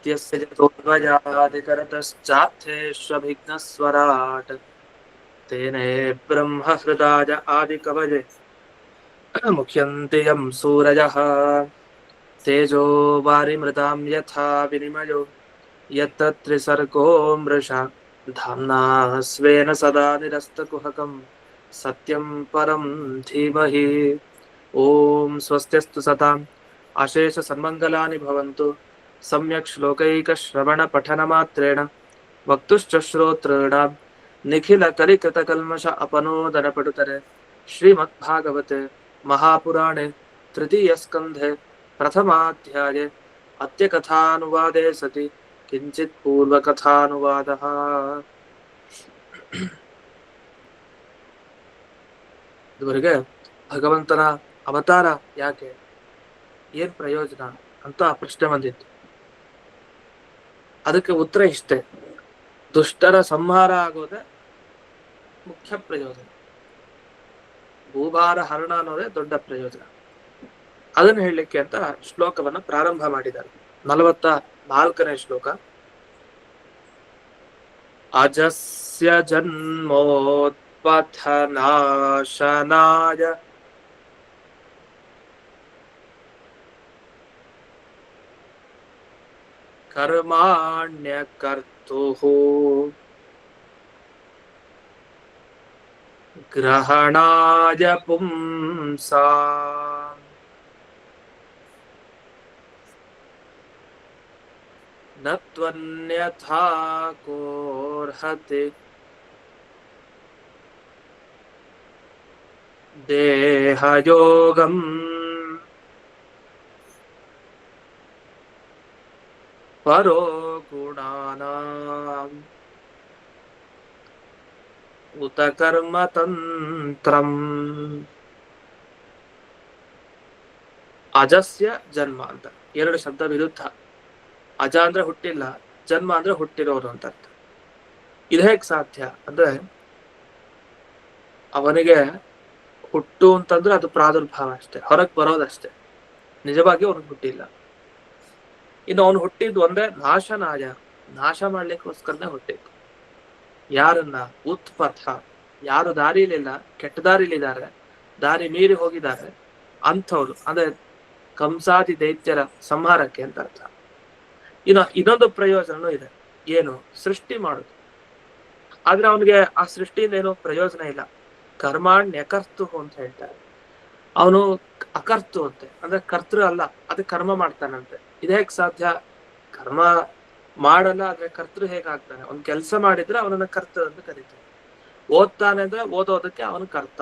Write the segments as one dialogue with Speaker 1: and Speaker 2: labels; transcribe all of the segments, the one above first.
Speaker 1: नित्यस्य जतोऽध्वजादिकरतश्चार्थेष्वभिघ्नस्वराट् तेने ब्रह्महृदाय आदिकवये मुह्यन्ति यं सूरजः तेजो वारिमृतां यथा विनिमयो यत्र त्रिसर्गो मृषा धाम्ना स्वेन सदा निरस्तकुहकं सत्यं परं धीमहि ॐ स्वस्त्यस्तु सताम् अशेषसन्मङ्गलानि भवन्तु सम्यक् श्लोकैकश्रवणपठनमात्रेण वक्तुश्च श्रोतॄणां निखिलकलिकृतकल्मष अपनोदनपटुतरे श्रीमद्भागवते महापुराणे तृतीयस्कन्धे प्रथमाध्याये अद्यकथानुवादे सति किञ्चित् पूर्वकथानुवादः। ಇದುವರೆಗೆ ಭಗವಂತನ ಅವತಾರ ಯಾಕೆ, ಏನ್ ಪ್ರಯೋಜನ ಅಂತ ಪ್ರಶ್ನೆ ಬಂದಿತ್ತು. ಅದಕ್ಕೆ ಉತ್ತರ ಇಷ್ಟೇ: ದುಷ್ಟರ ಸಂಹಾರ ಆಗೋದೇ ಮುಖ್ಯ ಪ್ರಯೋಜನ, ಭೂಭಾರ ಹರಣ ಅನ್ನೋದೇ ದೊಡ್ಡ ಪ್ರಯೋಜನ. ಅದನ್ನು ಹೇಳಲಿಕ್ಕೆ ಅಂತ ಶ್ಲೋಕವನ್ನ ಪ್ರಾರಂಭ ಮಾಡಿದ್ದಾರೆ. 44ನೇ ಶ್ಲೋಕ. ಅಜಸ್ಯ ಜನ್ಮೋತ್ಪಥನಾಶನಾಯ ಕರ್ಮಾಣ್ಯಕರ್ತುಃ ಗ್ರಹಣಾಯ ಪುಂಸಾಂ ನ ತ್ವನ್ಯಥಾ ಕೋರ್ಹತಿ ದೇಹಯೋಗಂ ಪರೋ ಗುಣಾನಾಂ ಉತ ಕರ್ಮತಂತ್ರಂ. ಅಜಸ್ಯ ಜನ್ಮ ಅಂತ ಎರಡು ಶಬ್ದ ವಿರುದ್ಧ. ಅಜ ಅಂದ್ರೆ ಹುಟ್ಟಿಲ್ಲ, ಜನ್ಮ ಅಂದ್ರೆ ಹುಟ್ಟಿರೋರು ಅಂತ ಅರ್ಥ. ಇದು ಹೇಗ್ ಸಾಧ್ಯ ಅಂದ್ರೆ, ಅವನಿಗೆ ಹುಟ್ಟು ಅಂತಂದ್ರೆ ಅದು ಪ್ರಾದುರ್ಭಾವ ಅಷ್ಟೇ, ಹೊರಗ್ ಬರೋದಷ್ಟೇ, ನಿಜವಾಗಿ ಅವನಿಗೆ ಹುಟ್ಟಿಲ್ಲ. ಇನ್ನು ಅವನು ಹುಟ್ಟಿದ್ದು ಒಂದೇ ನಾಶನಾಯ, ನಾಶ ಮಾಡ್ಲಿಕ್ಕೋಸ್ಕರನೇ ಹುಟ್ಟಿದ್ದು. ಯಾರನ್ನ? ಉತ್ಪಥ, ಯಾರು ದಾರಿಲಿಲ್ಲ, ಕೆಟ್ಟ ದಾರಿಲಿದ್ದಾರೆ, ದಾರಿ ಮೀರಿ ಹೋಗಿದ್ದಾರೆ ಅಂಥವ್ರು, ಅಂದ್ರೆ ಕಂಸಾದಿ ದೈತ್ಯರ ಸಂಹಾರಕ್ಕೆ ಅಂತ ಅರ್ಥ. ಇನ್ನು ಇನ್ನೊಂದು ಪ್ರಯೋಜನನೂ ಇದೆ. ಏನು? ಸೃಷ್ಟಿ ಮಾಡುದು. ಆದ್ರೆ ಅವನಿಗೆ ಆ ಸೃಷ್ಟಿಯಿಂದ ಏನೋ ಪ್ರಯೋಜನ ಇಲ್ಲ. ಕರ್ಮಾಣ್ಯಕರ್ತು ಅಂತ ಹೇಳ್ತಾರೆ. ಅವನು ಅಕರ್ತು ಅಂತೆ, ಅಂದ್ರೆ ಕರ್ತೃ ಅಲ್ಲ, ಅದು ಕರ್ಮ ಮಾಡ್ತಾನಂತೆ. ಇದು ಹೇಗ್ ಸಾಧ್ಯ? ಕರ್ಮ ಮಾಡಲ್ಲ, ಆದ್ರೆ ಕರ್ತೃ ಹೇಗಾಗ್ತಾನೆ? ಅವ್ನು ಕೆಲಸ ಮಾಡಿದ್ರೆ ಅವನನ್ನ ಕರ್ತೃ ಅಂತ ಕರೀತಾನೆ. ಓದ್ತಾನೆ ಅಂದ್ರೆ ಓದೋದಕ್ಕೆ ಅವನು ಕರ್ತ,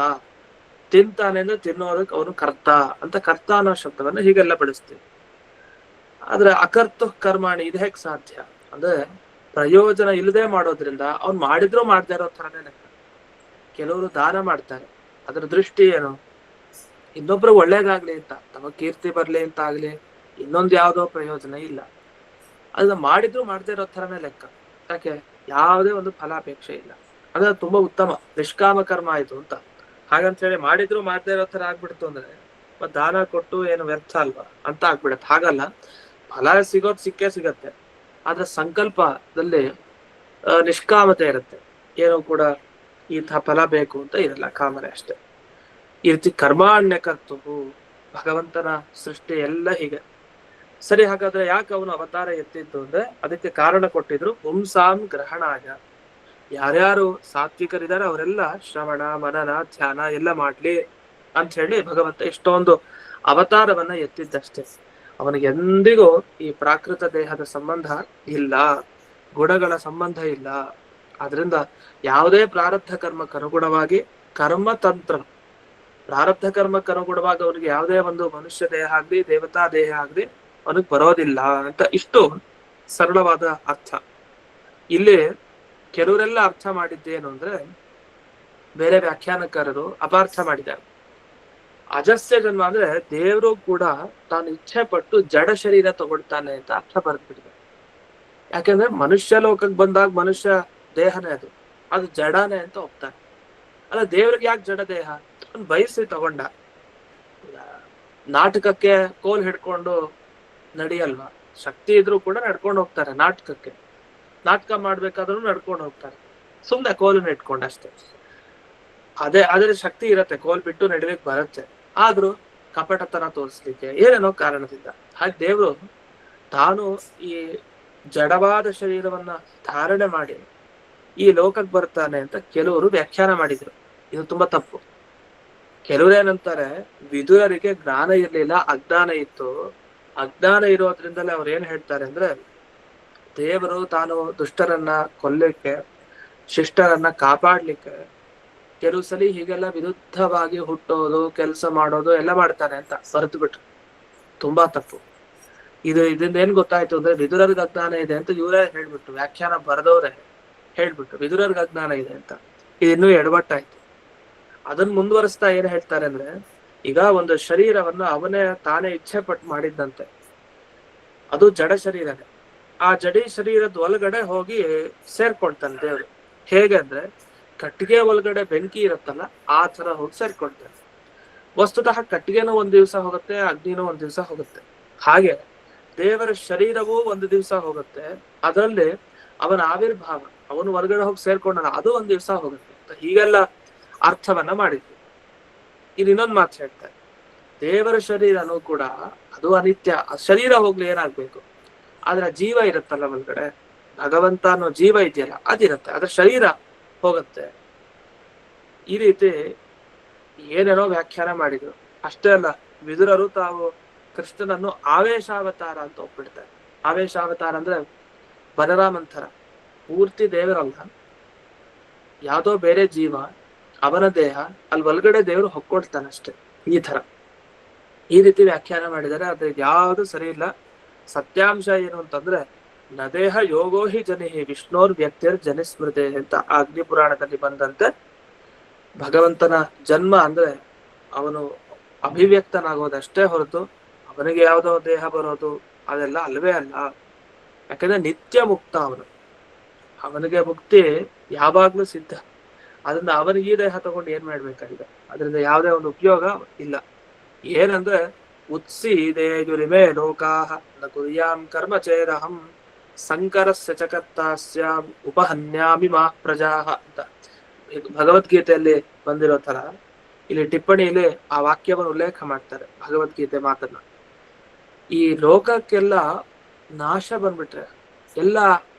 Speaker 1: ತಿಂತಾನೆ ಅಂದ್ರೆ ತಿನ್ನೋದಕ್ಕೆ ಅವನು ಕರ್ತ ಅಂತ ಕರ್ತ ಅನ್ನೋ ಶಬ್ದವನ್ನ ಹೀಗೆಲ್ಲ ಬಳಸ್ತೀವಿ. ಆದ್ರೆ ಅಕರ್ತು ಕರ್ಮಾಣಿ ಇದು ಹೇಗ್ ಸಾಧ್ಯ ಅಂದ್ರೆ, ಪ್ರಯೋಜನ ಇಲ್ಲದೆ ಮಾಡೋದ್ರಿಂದ ಅವ್ನು ಮಾಡಿದ್ರು ಮಾಡದೇ ಇರೋ ಥರನೇ ಲೆಕ್ಕ. ಕೆಲವರು ದಾನ ಮಾಡ್ತಾರೆ, ಅದ್ರ ದೃಷ್ಟಿ ಏನು? ಇನ್ನೊಬ್ರು ಒಳ್ಳೇದಾಗ್ಲಿ ಅಂತ, ತಮ್ಮ ಕೀರ್ತಿ ಬರ್ಲಿ ಅಂತ ಆಗ್ಲಿ, ಇನ್ನೊಂದು ಯಾವ್ದೋ ಪ್ರಯೋಜನ ಇಲ್ಲ. ಅದನ್ನ ಮಾಡಿದ್ರು ಮಾಡದೇ ಇರೋ ಥರನೇ ಲೆಕ್ಕ. ಯಾಕೆ? ಯಾವುದೇ ಒಂದು ಫಲಾಪೇಕ್ಷೆ ಇಲ್ಲ. ಅಂದ್ರೆ ತುಂಬಾ ಉತ್ತಮ ನಿಷ್ಕಾಮ ಕರ್ಮ ಆಯ್ತು ಅಂತ. ಹಾಗಂತ ಹೇಳಿ ಮಾಡಿದ್ರು ಮಾಡದೇ ಇರೋ ಥರ ಆಗ್ಬಿಡ್ತು ಅಂದ್ರೆ ಮತ್ ದಾನ ಕೊಟ್ಟು ಏನು ವ್ಯರ್ಥ ಅಲ್ವಾ ಅಂತ ಆಗ್ಬಿಡತ್ತೆ. ಹಾಗಲ್ಲ, ಫಲ ಸಿಗೋದ್ ಸಿಕ್ಕೇ ಸಿಗತ್ತೆ, ಆದ್ರೆ ಸಂಕಲ್ಪದಲ್ಲಿ ನಿಷ್ಕಾಮತೆ ಇರುತ್ತೆ. ಏನೋ ಕೂಡ ಈ ಫಲ ಬೇಕು ಅಂತ ಇರಲ್ಲ, ಕಾಮನೆ ಅಷ್ಟೇ. ಈ ರೀತಿ ಕರ್ಮಾಣ್ಯಕರ್ತು, ಭಗವಂತನ ಸೃಷ್ಟಿ ಎಲ್ಲ ಹೀಗೆ. ಸರಿ, ಹಾಗಾದ್ರೆ ಯಾಕೆ ಅವನು ಅವತಾರ ಎತ್ತಿದ್ದು ಅಂದ್ರೆ ಅದಕ್ಕೆ ಕಾರಣ ಕೊಟ್ಟಿದ್ರು. ಪುಂಸಾಂ ಗ್ರಹಣಾಯ, ಯಾರ್ಯಾರು ಸಾತ್ವಿಕರಿದ್ದಾರೆ ಅವರೆಲ್ಲ ಶ್ರವಣ ಮನನ ಧ್ಯಾನ ಎಲ್ಲ ಮಾಡ್ಲಿ ಅಂತ ಹೇಳಿ ಭಗವಂತ ಇಷ್ಟೊಂದು ಅವತಾರವನ್ನ ಎತ್ತಿದ್ದಷ್ಟೇ. ಅವನಿಗೆ ಎಂದಿಗೂ ಈ ಪ್ರಾಕೃತ ದೇಹದ ಸಂಬಂಧ ಇಲ್ಲ, ಗುಣಗಳ ಸಂಬಂಧ ಇಲ್ಲ. ಆದ್ರಿಂದ ಯಾವುದೇ ಪ್ರಾರಬ್ಧ ಕರ್ಮಕ್ಕನುಗುಣವಾಗಿ ಕರ್ಮತಂತ್ರ, ಪ್ರಾರಬ್ಧ ಕರ್ಮಕ್ಕನುಗುಣವಾಗಿ ಅವನಿಗೆ ಯಾವುದೇ ಒಂದು ಮನುಷ್ಯ ದೇಹ ಆಗ್ಲಿ ದೇವತಾ ದೇಹ ಆಗ್ಲಿ ಅವನಿಗೆ ಬರೋದಿಲ್ಲ ಅಂತ ಇಷ್ಟು ಸರಳವಾದ ಅರ್ಥ. ಇಲ್ಲಿ ಕೆಲವರೆಲ್ಲ ಅರ್ಥ ಮಾಡಿದ್ದೇನು ಅಂದ್ರೆ, ಬೇರೆ ವ್ಯಾಖ್ಯಾನಕಾರರು ಅಪಾರ್ಥ ಮಾಡಿದ್ದಾರೆ. ಅಜಸ್ಯ ಜನ್ಮ ಅಂದ್ರೆ ದೇವರು ಕೂಡ ತಾನು ಇಚ್ಛೆ ಪಟ್ಟು ಜಡ ಶರೀರ ತಗೊಳ್ತಾನೆ ಅಂತ ಅರ್ಥ ಬರ್ದ್ಬಿಟ್ಟಿದೆ. ಯಾಕೆಂದ್ರೆ ಮನುಷ್ಯ ಲೋಕಕ್ಕೆ ಬಂದಾಗ ಮನುಷ್ಯ ದೇಹನೇ ಅದು ಜಡನೇ ಅಂತ ಒಪ್ತಾನೆ. ಅಲ್ಲ, ದೇವ್ರಿಗೆ ಯಾಕೆ ಜಡ ದೇಹ? ಅವ್ನು ಬಯಸಿ ತಗೊಂಡ. ನಾಟಕಕ್ಕೆ ಕೋಲ್ ಹಿಡ್ಕೊಂಡು ನಡಿಯಲ್ವಾ? ಶಕ್ತಿ ಇದ್ರೂ ಕೂಡ ನಡ್ಕೊಂಡು ಹೋಗ್ತಾರೆ ನಾಟಕಕ್ಕೆ. ನಾಟಕ ಮಾಡ್ಬೇಕಾದ್ರೂ ನಡ್ಕೊಂಡು ಹೋಗ್ತಾರೆ, ಸುಮ್ನೆ ಕೋಲನ್ನ ಇಟ್ಕೊಂಡು ಅಷ್ಟೇ. ಅದ್ರ ಶಕ್ತಿ ಇರತ್ತೆ, ಕೋಲ್ ಬಿಟ್ಟು ನಡಿಲಿಕ್ಕೆ ಬರುತ್ತೆ. ಆದ್ರೂ ಕಪಟತನ ತೋರಿಸ್ಲಿಕ್ಕೆ ಏನೇನೋ ಕಾರಣದಿಂದ. ಹಾಗೆ ದೇವ್ರು ತಾನು ಈ ಜಡವಾದ ಶರೀರವನ್ನ ಧಾರಣೆ ಮಾಡಿ ಈ ಲೋಕಕ್ಕೆ ಬರ್ತಾನೆ ಅಂತ ಕೆಲವರು ವ್ಯಾಖ್ಯಾನ ಮಾಡಿದ್ರು. ಇದು ತುಂಬಾ ತಪ್ಪು. ಕೆಲವ್ರೇನಂತಾರೆ, ವಿದುರರಿಗೆ ಜ್ಞಾನ ಇರ್ಲಿಲ್ಲ, ಅಜ್ಞಾನ ಇತ್ತು. ಅಜ್ಞಾನ ಇರೋದ್ರಿಂದಲೇ ಅವ್ರು ಏನ್ ಹೇಳ್ತಾರೆ ಅಂದ್ರೆ, ದೇವರು ತಾನು ದುಷ್ಟರನ್ನ ಕೊಲ್ಲಿಕ್ಕೆ, ಶಿಷ್ಟರನ್ನ ಕಾಪಾಡ್ಲಿಕ್ಕೆ ಕೆಲವು ಸಲಿ ಹೀಗೆಲ್ಲ ವಿರುದ್ಧವಾಗಿ ಹುಟ್ಟೋದು, ಕೆಲಸ ಮಾಡೋದು ಎಲ್ಲ ಮಾಡ್ತಾನೆ ಅಂತ ಬರೆದು ಬಿಟ್ರು. ತುಂಬಾ ತಪ್ಪು. ಇದರಿಂದ ಏನ್ ಗೊತ್ತಾಯ್ತು ಅಂದ್ರೆ, ವಿದುರರ್ಗ ಅಜ್ಞಾನ ಇದೆ ಅಂತ ಇವರೇ ಹೇಳ್ಬಿಟ್ಟು, ವ್ಯಾಖ್ಯಾನ ಬರೆದವ್ರೆ ಹೇಳ್ಬಿಟ್ಟು ವಿದುರರ್ಗ ಅಜ್ಞಾನ ಇದೆ ಅಂತ. ಇದಿನ್ನೂ ಎಡವಟ್ಟಾಯ್ತು. ಅದನ್ನ ಮುಂದುವರಿಸ್ತಾ ಏನ್ ಹೇಳ್ತಾರೆ ಅಂದ್ರೆ, ಈಗ ಒಂದು ಶರೀರವನ್ನು ಅವನೇ ತಾನೇ ಇಚ್ಛೆ ಪಟ್ಟು ಮಾಡಿದ್ದಂತೆ, ಅದು ಜಡ ಶರೀರನೇ. ಆ ಜಡಿ ಶರೀರದ ಒಳಗಡೆ ಹೋಗಿ ಸೇರ್ಕೊಳ್ತಾನೆ ದೇವ್ರು. ಹೇಗೆ ಅಂದ್ರೆ, ಕಟ್ಟಿಗೆ ಒಳಗಡೆ ಬೆಂಕಿ ಇರುತ್ತಲ್ಲ, ಆ ತರ ಹೋಗಿ ಸೇರ್ಕೊಳ್ತಾನೆ. ವಸ್ತುತಃ ಕಟ್ಟಿಗೆನೂ ಒಂದ್ ದಿವ್ಸ ಹೋಗುತ್ತೆ, ಅಗ್ನಿನೂ ಒಂದ್ ದಿವ್ಸ ಹೋಗುತ್ತೆ. ಹಾಗೆ ದೇವರ ಶರೀರವೂ ಒಂದು ದಿವ್ಸ ಹೋಗುತ್ತೆ. ಅದರಲ್ಲಿ ಅವನ ಆವಿರ್ಭಾವ, ಅವನು ಹೊರಗಡೆ ಹೋಗಿ ಸೇರ್ಕೊಂಡನ, ಅದು ಒಂದ್ ದಿವ್ಸ ಹೋಗುತ್ತೆ. ಹೀಗೆಲ್ಲ ಅರ್ಥವನ್ನ ಮಾಡಿದ್ವಿ. ಇದು ಇನ್ನೊಂದು ಮಾತು ಹೇಳ್ತಾರೆ, ದೇವರ ಶರೀರನೂ ಕೂಡ ಅದು ಅನಿತ್ಯ. ಶರೀರ ಹೋಗ್ಲಿ ಏನಾಗ್ಬೇಕು, ಆದ್ರೆ ಜೀವ ಇರುತ್ತಲ್ಲ ಒಳಗಡೆ, ಭಗವಂತ ಅನ್ನೋ ಜೀವ ಇದೆಯಲ್ಲ ಅದಿರುತ್ತೆ, ಅದ್ರ ಶರೀರ ಹೋಗುತ್ತೆ. ಈ ರೀತಿ ಏನೇನೋ ವ್ಯಾಖ್ಯಾನ ಮಾಡಿದ್ರು. ಅಷ್ಟೇ ಅಲ್ಲ, ವಿದುರರು ತಾವು ಕೃಷ್ಣನನ್ನು ಆವೇಶಾವತಾರ ಅಂತ ಒಪ್ಪಿಡ್ತಾರೆ. ಆವೇಶಾವತಾರ ಅಂದ್ರೆ ಬಲರಾಮಂತರ ಪೂರ್ತಿ ದೇವರಲ್ಲ, ಯಾವ್ದೋ ಬೇರೆ ಜೀವ, ಅವನ ದೇಹ, ಅಲ್ಲಿ ಒಳಗಡೆ ದೇವರು ಹೊಕ್ಕೊಡ್ತಾನೆ ಅಷ್ಟೇ. ಈ ರೀತಿ ವ್ಯಾಖ್ಯಾನ ಮಾಡಿದರೆ ಅದ್ರ ಯಾವುದು ಸರಿ ಇಲ್ಲ. ಸತ್ಯಾಂಶ ಏನು ಅಂತಂದ್ರೆ, ನದೇಹ ಯೋಗೋ ಹಿ ಜನಿಹಿ ವಿಷ್ಣೋರ್ ವ್ಯಕ್ತಿರ್ ಜನಿಸ್ಮೃತೆ ಅಂತ ಅಗ್ನಿ ಪುರಾಣದಲ್ಲಿ ಬಂದಂತೆ, ಭಗವಂತನ ಜನ್ಮ ಅಂದ್ರೆ ಅವನು ಅಭಿವ್ಯಕ್ತನಾಗೋದಷ್ಟೇ ಹೊರತು ಅವನಿಗೆ ಯಾವುದೋ ದೇಹ ಬರೋದು ಅದೆಲ್ಲ ಅಲ್ವೇ ಅಲ್ಲ. ಯಾಕಂದ್ರೆ ನಿತ್ಯ ಮುಕ್ತ ಅವನಿಗೆ ಮುಕ್ತಿ ಯಾವಾಗ್ಲೂ ಸಿದ್ಧ. ಅದರಿಂದ ಅವನಿಗೆ ಈ ದೇಹ ತಗೊಂಡು ಏನ್ ಮಾಡ್ಬೇಕಾಗಿದೆ, ಅದರಿಂದ ಯಾವುದೇ ಒಂದು ಉಪಯೋಗ ಇಲ್ಲ. ಏನಂದ್ರೆ, ಉತ್ಸೀದೇಯುರಿಮೇ ಲೋಕಾಹ ನ ಕುರ್ಯಾಂ ಕರ್ಮ ಚೇದಹಂ ಸಂಕರಸ್ಯ ಚಕರ್ತಾಸ್ಯ ಉಪಹನ್ಯಾಮಿ ಮಾ ಪ್ರಜಾಹ ಅಂತ ಭಗವದ್ಗೀತೆಯಲ್ಲಿ ಬಂದಿರೋ ತರ ಇಲ್ಲಿ ಟಿಪ್ಪಣಿಯಲ್ಲಿ ಆ ವಾಕ್ಯವನ್ನು ಉಲ್ಲೇಖ ಮಾಡ್ತಾರೆ, ಭಗವದ್ಗೀತೆ ಮಾತನ್ನ. ಈ ಲೋಕಕ್ಕೆಲ್ಲ ನಾಶ ಬಂದ್ಬಿಟ್ರೆ, ಎಲ್ಲ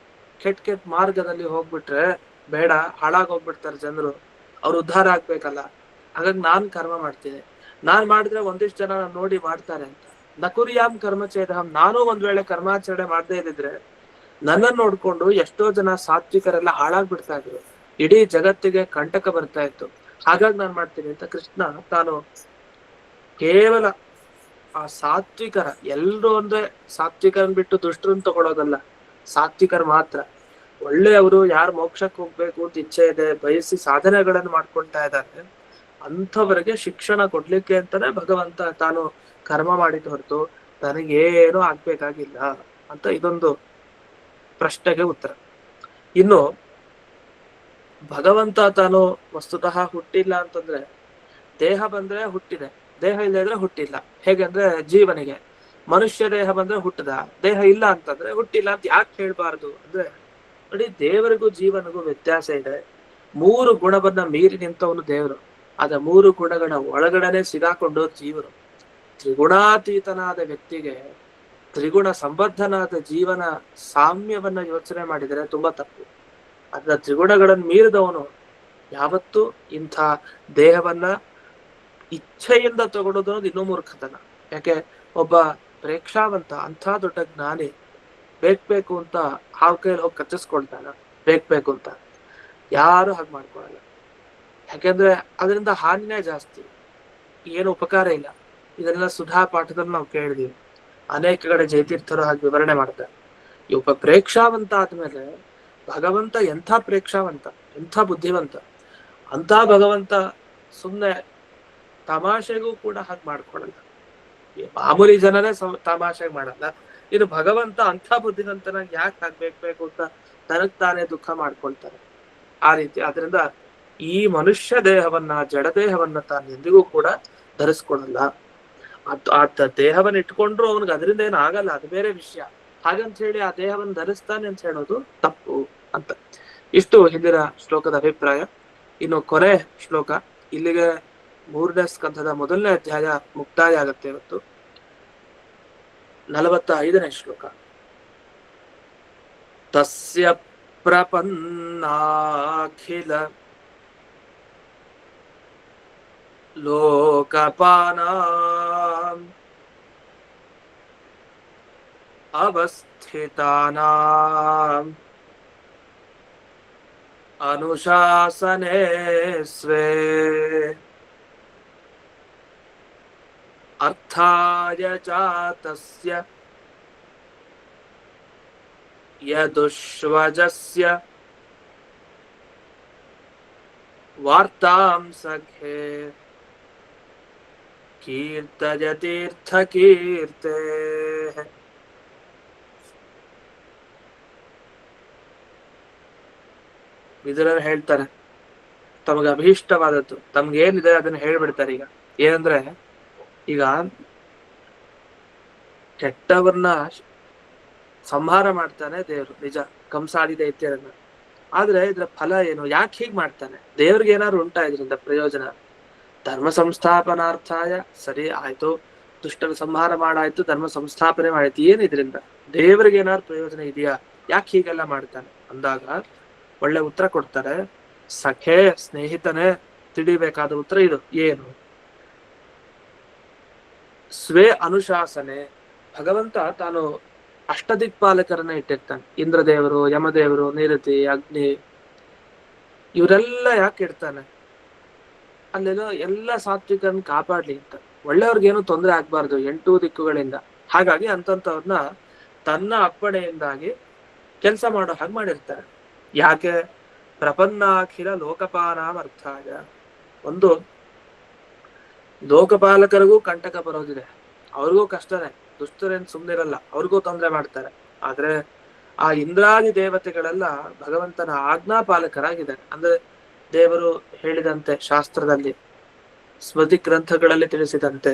Speaker 1: ಕೆಟ್ಟ ಮಾರ್ಗದಲ್ಲಿ ಹೋಗ್ಬಿಟ್ರೆ ಬೇಡ, ಹಾಳಾಗೋಗ್ಬಿಡ್ತಾರೆ ಜನರು, ಅವ್ರು ಉದ್ಧಾರ ಆಗ್ಬೇಕಲ್ಲ. ಹಾಗಾಗಿ ನಾನ್ ಕರ್ಮ ಮಾಡ್ತೀನಿ, ನಾನ್ ಮಾಡಿದ್ರೆ ಒಂದಿಷ್ಟು ಜನ ನೋಡಿ ಮಾಡ್ತಾರೆ ಅಂತ. ನಕುರ್ಯಾಂ ಕರ್ಮಚೇದಹಂ, ನಾನು ಒಂದ್ ವೇಳೆ ಕರ್ಮಾಚರಣೆ ಮಾಡದೇ ಇದ್ದಿದ್ರೆ ನನ್ನನ್ನು ನೋಡ್ಕೊಂಡು ಎಷ್ಟೋ ಜನ ಸಾತ್ವಿಕರೆಲ್ಲ ಹಾಳಾಗ್ಬಿಡ್ತಾ ಇದ್ರು, ಇಡೀ ಜಗತ್ತಿಗೆ ಕಂಟಕ ಬರ್ತಾ ಇತ್ತು. ಹಾಗಾಗಿ ನಾನ್ ಮಾಡ್ತೀನಿ ಅಂತ ಕೃಷ್ಣ ತಾನು ಕೇವಲ ಆ ಸಾತ್ವಿಕರ, ಎಲ್ರು ಅಂದ್ರೆ ಸಾತ್ವಿಕರನ್ ಬಿಟ್ಟು ದುಷ್ಟರನ್ನ ತಗೊಳ್ಳೋದಲ್ಲ, ಸಾತ್ವಿಕರ್ ಮಾತ್ರ ಒಳ್ಳೆಯವರು, ಯಾರು ಮೋಕ್ಷಕ್ಕೆ ಹೋಗ್ಬೇಕು ಅಂತ ಇಚ್ಛೆ ಇದೆ, ಬಯಸಿ ಸಾಧನೆಗಳನ್ನು ಮಾಡ್ಕೊಳ್ತಾ ಇದ್ದಾರೆ, ಅಂಥವರಿಗೆ ಶಿಕ್ಷಣ ಕೊಡ್ಲಿಕ್ಕೆ ಅಂತಾನೆ ಭಗವಂತ ತಾನು ಕರ್ಮ ಮಾಡಿದ ಹೊರತು ತನಗೇನು ಆಗ್ಬೇಕಾಗಿಲ್ಲ ಅಂತ ಇದೊಂದು ಪ್ರಶ್ನೆಗೆ ಉತ್ತರ. ಇನ್ನು ಭಗವಂತ ತಾನು ವಸ್ತುತಃ ಹುಟ್ಟಿಲ್ಲ ಅಂತಂದ್ರೆ, ದೇಹ ಬಂದ್ರೆ ಹುಟ್ಟಿದೆ, ದೇಹ ಇಲ್ಲದ್ರೆ ಹುಟ್ಟಿಲ್ಲ. ಹೇಗಂದ್ರೆ ಜೀವನಿಗೆ ಮನುಷ್ಯ ದೇಹ ಬಂದ್ರೆ ಹುಟ್ಟದ, ದೇಹ ಇಲ್ಲ ಅಂತಂದ್ರೆ ಹುಟ್ಟಿಲ್ಲ ಅಂತ ಯಾಕೆ ಹೇಳ್ಬಾರ್ದು ಅಂದ್ರೆ, ನೋಡಿ ದೇವರಿಗೂ ಜೀವನಿಗೂ ವ್ಯತ್ಯಾಸ ಇದೆ. 3 ಗುಣವನ್ನ ಮೀರಿ ನಿಂತವನು ದೇವರು, ಅದ 3 ಗುಣಗಳ ಒಳಗಡೆನೆ ಸಿಗಾಕೊಂಡು ಜೀವರು. ತ್ರಿಗುಣಾತೀತನಾದ ವ್ಯಕ್ತಿಗೆ ತ್ರಿಗುಣ ಸಂಬದ್ಧನಾದ ಜೀವನ ಸಾಮ್ಯವನ್ನ ಯೋಚನೆ ಮಾಡಿದರೆ ತುಂಬಾ ತಪ್ಪು. ಅದರ ತ್ರಿಗುಣಗಳನ್ನು ಮೀರಿದವನು ಯಾವತ್ತೂ ಇಂಥ ದೇಹವನ್ನ ಇಚ್ಛೆಯಿಂದ ತಗೊಳ್ಳೋದು ಅನ್ನೋದು ಇನ್ನೂ ಮೂರ್ಖತನ. ಯಾಕೆ, ಒಬ್ಬ ಪ್ರೇಕ್ಷಾವಂತ, ಅಂಥ ದೊಡ್ಡ ಜ್ಞಾನಿ ಬೇಕು ಅಂತ ಹಾವು ಕೈಯಲ್ಲಿ ಹೋಗಿ ಕಚ್ಚಿಸ್ಕೊಳ್ತಾನ, ಬೇಕು ಅಂತ ಯಾರು ಹಾಗೆ ಮಾಡ್ಕೊಳಲ್ಲ. ಯಾಕೆಂದ್ರೆ ಅದರಿಂದ ಹಾನಿನೇ ಜಾಸ್ತಿ, ಏನು ಉಪಕಾರ ಇಲ್ಲ. ಇದನ್ನೆಲ್ಲ ಸುಧಾ ಪಾಠದಲ್ಲಿ ನಾವು ಕೇಳಿದೀವಿ, ಅನೇಕ ಕಡೆ ಜಯತೀರ್ಥರು ಹಾಗೆ ವಿವರಣೆ ಮಾಡ್ತಾರೆ. ಈ ಒಬ್ಬ ಪ್ರೇಕ್ಷಾವಂತ ಆದ್ಮೇಲೆ ಭಗವಂತ ಎಂಥ ಪ್ರೇಕ್ಷಾವಂತ, ಎಂಥ ಬುದ್ಧಿವಂತ, ಅಂತ ಭಗವಂತ ಸುಮ್ನೆ ತಮಾಷೆಗೂ ಕೂಡ ಹಾಗೆ ಮಾಡ್ಕೊಳಲ್ಲ. ಮಾಮೂಲಿ ಜನರೇ ತಮಾಷೆಗೆ ಮಾಡಲ್ಲ, ಇನ್ನು ಭಗವಂತ ಅಂಥ ಬುದ್ಧಿವಂತನಾಗಿ ಯಾಕೆ ಹಾಕ್ಬೇಕು ಅಂತ ತನಗ್ ತಾನೇ ದುಃಖ ಮಾಡ್ಕೊಳ್ತಾರೆ. ಆ ರೀತಿ ಆದ್ರಿಂದ ಈ ಮನುಷ್ಯ ದೇಹವನ್ನ, ಜಡ ದೇಹವನ್ನ ತಾನು ಎಂದಿಗೂ ಕೂಡ ಧರಿಸ್ಕೊಳಲ್ಲ. ಆತ ದೇಹವನ್ನ ಇಟ್ಕೊಂಡ್ರು ಅವನಿಗೆ ಅದರಿಂದ ಏನಾಗಲ್ಲ, ಅದು ಬೇರೆ ವಿಷಯ. ಹಾಗಂತ ಹೇಳಿ ಆ ದೇಹವನ್ನು ಧರಿಸ್ತಾನೆ ಅಂತ ಹೇಳೋದು ತಪ್ಪು ಅಂತ. ಇಷ್ಟು ಹಿಂದಿನ ಶ್ಲೋಕದ ಅಭಿಪ್ರಾಯ. ಇನ್ನು ಕೊನೆ ಶ್ಲೋಕ, ಇಲ್ಲಿಗೆ 3ನೇ ಸ್ಕಂಧದ 1ನೇ ಅಧ್ಯಾಯ ಮುಕ್ತಾಯ ಆಗತ್ತೆ ಇವತ್ತು. 45ನೇ ಶ್ಲೋಕ. ತಸ್ಯ ಪ್ರಪನ್ನಾಖಿಲ ಲೋಕಪಾನಾಂ ಅವಸ್ಥಿತಾನಾಂ ಅನುಶಾಸನೆ ಸ್ವೇ ಅರ್ಥಾಯ ಜಾತಸ್ಯ ಯದುಶ್ವಜಸ್ಯ ವಾರ್ತಾಂ ಸಖೇ ಕೀರ್ತಯತೀರ್ಥಕೀರ್ತೆ. ವಿದುರರು ಹೇಳ್ತಾರೆ, ತಮಗೆ ಅಭೀಷ್ಟವಾದದ್ದು ತಮ್ಗೇನಿದೆ ಅದನ್ನ ಹೇಳ್ಬಿಡ್ತಾರೆ. ಈಗ ಏನಂದ್ರೆ, ಈಗ ಕೆಟ್ಟವರನ್ನ ಸಂಹಾರ ಮಾಡ್ತಾನೆ ದೇವ್ರು, ನಿಜ, ಕಂಸಾದಿ ದೈತ್ಯರನ್ನ. ಆದ್ರೆ ಇದ್ರ ಫಲ ಏನು? ಯಾಕೆ ಹೀಗ್ ಮಾಡ್ತಾನೆ? ದೇವ್ರಿಗೆ ಏನಾದ್ರು ಉಂಟಾ ಇದರಿಂದ ಪ್ರಯೋಜನ? ಧರ್ಮ ಸಂಸ್ಥಾಪನಾರ್ಥಾಯ, ಸರಿ ಆಯ್ತು, ದುಷ್ಟರ ಸಂಹಾರ ಮಾಡಾಯ್ತು, ಧರ್ಮ ಸಂಸ್ಥಾಪನೆ ಮಾಡಾಯ್ತು, ಏನ್ ಇದರಿಂದ ದೇವರಿಗೆ ಏನಾದ್ರು ಪ್ರಯೋಜನ ಇದೆಯಾ? ಯಾಕೆ ಹೀಗೆಲ್ಲ ಮಾಡ್ತಾನೆ ಅಂದಾಗ ಒಳ್ಳೆ ಉತ್ತರ ಕೊಡ್ತಾರೆ. ಸಖೇ, ಸ್ನೇಹಿತನೇ, ತಿಳಿಬೇಕಾದ ಉತ್ತರ ಇದು. ಏನು? ಸ್ವೇ ಅನುಶಾಸನೆ. ಭಗವಂತ ತಾನು ಅಷ್ಟದಿಕ್ಪಾಲಕರನ್ನ ಇಟ್ಟಿರ್ತಾನೆ. ಇಂದ್ರದೇವರು, ಯಮದೇವರು, ನಿರತಿ, ಅಗ್ನಿ, ಇವರೆಲ್ಲ ಯಾಕೆ ಇಡ್ತಾನೆ? ಅಲ್ಲೆಲ್ಲ ಎಲ್ಲ ಸಾತ್ವಿಕರನ್ನ ಕಾಪಾಡ್ಲಿ ಅಂತ, ಒಳ್ಳೆಯವ್ರಿಗೇನು ತೊಂದರೆ ಆಗ್ಬಾರ್ದು 8 ದಿಕ್ಕುಗಳಿಂದ. ಹಾಗಾಗಿ ಅಂತವ್ರನ್ನ ತನ್ನ ಅಪ್ಪಣೆಯಿಂದಾಗಿ ಕೆಲಸ ಮಾಡೋ ಹಾಗೆ ಮಾಡಿರ್ತಾರೆ. ಯಾಕೆ? ಪ್ರಪನ್ನಾಖಿಲ ಲೋಕಪಾನಾಂ ಅರ್ಥಾಯ. ಒಂದು, ಲೋಕಪಾಲಕರಿಗೂ ಕಂಟಕ ಬರೋದಿದೆ, ಅವ್ರಿಗೂ ಕಷ್ಟನೇ, ದುಷ್ಟರೇನ್ ಸುಮ್ನಿರಲ್ಲ, ಅವ್ರಿಗೂ ತೊಂದರೆ ಮಾಡ್ತಾರೆ. ಆದ್ರೆ ಆ ಇಂದ್ರಾದಿ ದೇವತೆಗಳೆಲ್ಲ ಭಗವಂತನ ಆಜ್ಞಾಪಾಲಕರಾಗಿದ್ದಾರೆ. ಅಂದ್ರೆ ದೇವರು ಹೇಳಿದಂತೆ, ಶಾಸ್ತ್ರದಲ್ಲಿ ಸ್ಮೃತಿ ಗ್ರಂಥಗಳಲ್ಲಿ ತಿಳಿಸಿದಂತೆ,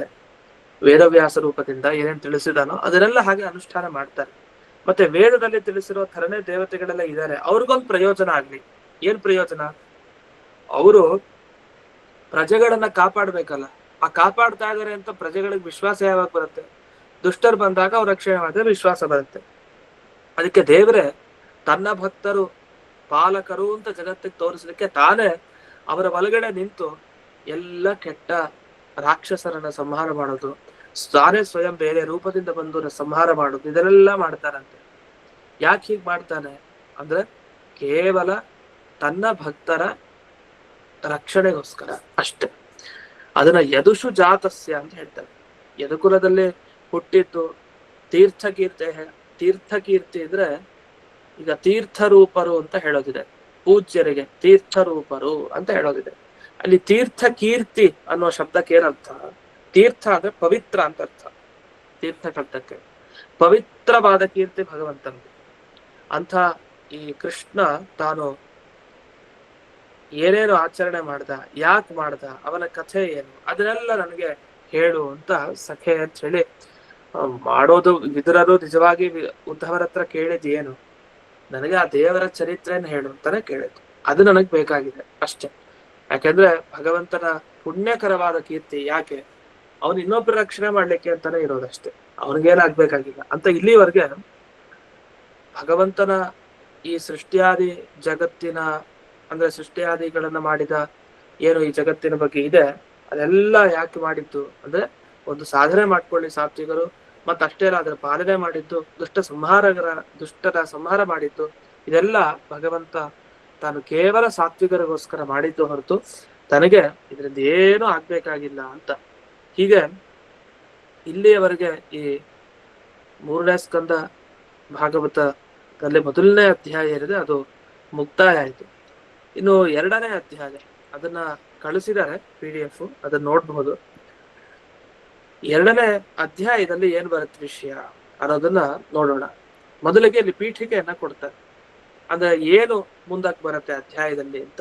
Speaker 1: ವೇದವ್ಯಾಸ ರೂಪದಿಂದ ಏನೇನ್ ತಿಳಿಸಿದಾನೋ ಅದನ್ನೆಲ್ಲ ಹಾಗೆ ಅನುಷ್ಠಾನ ಮಾಡ್ತಾರೆ. ಮತ್ತೆ ವೇದದಲ್ಲಿ ತಿಳಿಸಿರೋ ಥರನೇ ದೇವತೆಗಳೆಲ್ಲ ಇದ್ದಾರೆ, ಅವ್ರಿಗೊಂದು ಪ್ರಯೋಜನ ಆಗ್ಲಿ. ಏನ್ ಪ್ರಯೋಜನ? ಅವರು ಪ್ರಜೆಗಳನ್ನ ಕಾಪಾಡ್ಬೇಕಲ್ಲ, ಆ ಕಾಪಾಡ್ತಾ ಇದಾರೆ ಅಂತ ಪ್ರಜೆಗಳಿಗೆ ವಿಶ್ವಾಸ ಯಾವಾಗ ಬರುತ್ತೆ? ದುಷ್ಟರು ಬಂದಾಗ ಅವ್ರ ರಕ್ಷಣೆ ಮಾಡಿದ್ರೆ ವಿಶ್ವಾಸ ಬರುತ್ತೆ. ಅದಕ್ಕೆ ದೇವರೇ ತನ್ನ ಭಕ್ತರು ಪಾಲಕರು ಅಂತ ಜಗತ್ತಿಗೆ ತೋರಿಸಲಿಕ್ಕೆ ತಾನೇ ಅವರ ಒಳಗಡೆ ನಿಂತು ಎಲ್ಲ ಕೆಟ್ಟ ರಾಕ್ಷಸರನ್ನ ಸಂಹಾರ ಮಾಡೋದು, ತಾನೇ ಸ್ವಯಂ ಬೇರೆ ರೂಪದಿಂದ ಬಂದು ಸಂಹಾರ ಮಾಡೋದು, ಇದನ್ನೆಲ್ಲ ಮಾಡ್ತಾರಂತೆ. ಯಾಕೆ ಹೀಗ್ ಮಾಡ್ತಾನೆ ಅಂದ್ರೆ ಕೇವಲ ತನ್ನ ಭಕ್ತರ ರಕ್ಷಣೆಗೋಸ್ಕರ ಅಷ್ಟೆ. ಅದನ್ನ ಯದುಷು ಜಾತಸ್ಯ ಅಂತ ಹೇಳ್ತಾರೆ. ಯದುಕುಲದಲ್ಲಿ ಹುಟ್ಟಿದ್ದು ತೀರ್ಥಕೀರ್ತಿ. ತೀರ್ಥಕೀರ್ತಿ ಅಂದ್ರೆ ಈಗ ತೀರ್ಥರೂಪರು ಅಂತ ಹೇಳೋದಿದೆ, ಪೂಜ್ಯರಿಗೆ ತೀರ್ಥರೂಪರು ಅಂತ ಹೇಳೋದಿದೆ. ಅಲ್ಲಿ ತೀರ್ಥ ಕೀರ್ತಿ ಅನ್ನುವ ಶಬ್ದಕ್ಕೆ ಏನರ್ಥ? ತೀರ್ಥ ಅಂದ್ರೆ ಪವಿತ್ರ ಅಂತ ಅರ್ಥ. ತೀರ್ಥ ಶಬ್ದಕ್ಕೆ ಪವಿತ್ರವಾದ ಕೀರ್ತಿ ಭಗವಂತನಿಗೆ. ಅಂತ ಈ ಕೃಷ್ಣ ತಾನು ಏನೇನು ಆಚರಣೆ ಮಾಡ್ದ, ಯಾಕೆ ಮಾಡ್ದ, ಅವನ ಕಥೆ ಏನು, ಅದನ್ನೆಲ್ಲ ನನಗೆ ಹೇಳು ಅಂತ ಸಖೆ ಅಂತ ಹೇಳಿ ಮಾಡೋದು. ವಿದುರರು ನಿಜವಾಗಿ ಉದ್ಧವರ ಹತ್ರ ಕೇಳಿದ್ ಏನು? ನನಗೆ ಆ ದೇವರ ಚರಿತ್ರೆಯನ್ನು ಹೇಳು ಅಂತಾನೆ ಕೇಳಿದ್ದು. ಅದು ನನಗ್ ಬೇಕಾಗಿದೆ ಅಷ್ಟೇ. ಯಾಕೆಂದ್ರೆ ಭಗವಂತನ ಪುಣ್ಯಕರವಾದ ಕೀರ್ತಿ ಯಾಕೆ? ಅವನು ಇನ್ನೊಬ್ಬರ ರಕ್ಷಣೆ ಮಾಡ್ಲಿಕ್ಕೆ ಅಂತಾನೆ ಇರೋದಷ್ಟೇ, ಅವನಿಗೇನಾಗ್ಬೇಕಾಗಿಲ್ಲ ಅಂತ. ಇಲ್ಲಿವರೆಗೆ ಭಗವಂತನ ಈ ಸೃಷ್ಟಿಯಾದಿ ಜಗತ್ತಿನ, ಅಂದ್ರೆ ಸೃಷ್ಟಿಯಾದಿಗಳನ್ನ ಮಾಡಿದ ಏನು ಈ ಜಗತ್ತಿನ ಬಗ್ಗೆ ಇದೆ, ಅದೆಲ್ಲ ಯಾಕೆ ಮಾಡಿದ್ದು ಅಂದ್ರೆ ಒಂದು ಸಾಧನೆ ಮಾಡ್ಕೊಳ್ಳಿ ಸಾತ್ವಿಕರು, ಮತ್ತಷ್ಟೇ ಅಲ್ಲ ಅದರ ಪಾಲನೆ ಮಾಡಿದ್ದು, ದುಷ್ಟರ ಸಂಹಾರ ಮಾಡಿದ್ದು, ಇದೆಲ್ಲ ಭಗವಂತ ತಾನು ಕೇವಲ ಸಾತ್ವಿಕರಿಗೋಸ್ಕರ ಮಾಡಿದ್ದು ಹೊರತು ತನಗೆ ಇದರಿಂದ ಏನೂ ಆಗ್ಬೇಕಾಗಿಲ್ಲ ಅಂತ. ಹೀಗೆ ಇಲ್ಲಿಯವರೆಗೆ ಈ 3ನೇ ಸ್ಕಂದ ಭಾಗವತದಲ್ಲಿ 1ನೇ ಅಧ್ಯಾಯ ಏನಿದೆ ಅದು ಮುಕ್ತಾಯ ಆಯಿತು. ಇನ್ನು 2ನೇ ಅಧ್ಯಾಯ ಅದನ್ನ ಕಳಿಸಿದ್ದಾರೆ PDF, ಅದನ್ನ ನೋಡ್ಬಹುದು. 2ನೇ ಅಧ್ಯಾಯದಲ್ಲಿ ಏನ್ ಬರುತ್ತೆ ವಿಷಯ ಅನ್ನೋದನ್ನ ನೋಡೋಣ. ಮೊದಲಿಗೆ ಇಲ್ಲಿ ಪೀಠಿಕೆಯನ್ನ ಕೊಡ್ತಾರೆ, ಅಂದ್ರೆ ಏನು ಮುಂದಕ್ಕೆ ಬರುತ್ತೆ ಅಧ್ಯಾಯದಲ್ಲಿ ಅಂತ.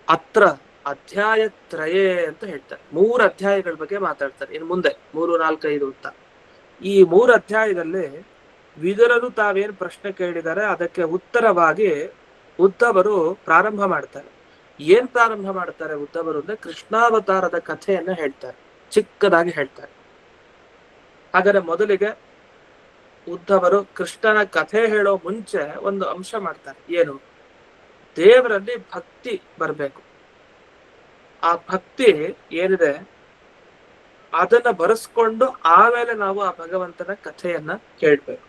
Speaker 1: ಅತ್ರ ಅಧ್ಯಾಯ ತ್ರಯೇ ಅಂತ ಹೇಳ್ತಾರೆ. 3 ಅಧ್ಯಾಯಗಳ ಬಗ್ಗೆ ಮಾತಾಡ್ತಾರೆ ಇನ್ನು ಮುಂದೆ, 3, 4, 5 ಅಂತ. ಈ 3 ಅಧ್ಯಾಯದಲ್ಲಿ ವಿದುರರು ತಾವೇನ್ ಪ್ರಶ್ನೆ ಕೇಳಿದ್ದಾರೆ ಅದಕ್ಕೆ ಉತ್ತರವಾಗಿ ಉದ್ಧವರು ಪ್ರಾರಂಭ ಮಾಡ್ತಾರೆ. ಏನ್ ಪ್ರಾರಂಭ ಮಾಡ್ತಾರೆ ಉದ್ಧವರು ಅಂದ್ರೆ ಕೃಷ್ಣಾವತಾರದ ಕಥೆಯನ್ನ ಹೇಳ್ತಾರೆ, ಚಿಕ್ಕದಾಗಿ ಹೇಳ್ತಾರೆ. ಹಾಗಾದ್ರೆ ಮೊದಲಿಗೆ ಉದ್ಧವರು ಕೃಷ್ಣನ ಕಥೆ ಹೇಳೋ ಮುಂಚೆ ಒಂದು ಅಂಶ ಮಾಡ್ತಾರೆ. ಏನು? ದೇವರಲ್ಲಿ ಭಕ್ತಿ ಬರ್ಬೇಕು. ಆ ಭಕ್ತಿ ಏನಿದೆ ಅದನ್ನ ಬರೆಸ್ಕೊಂಡು ಆಮೇಲೆ ನಾವು ಆ ಭಗವಂತನ ಕಥೆಯನ್ನ ಕೇಳ್ಬೇಕು.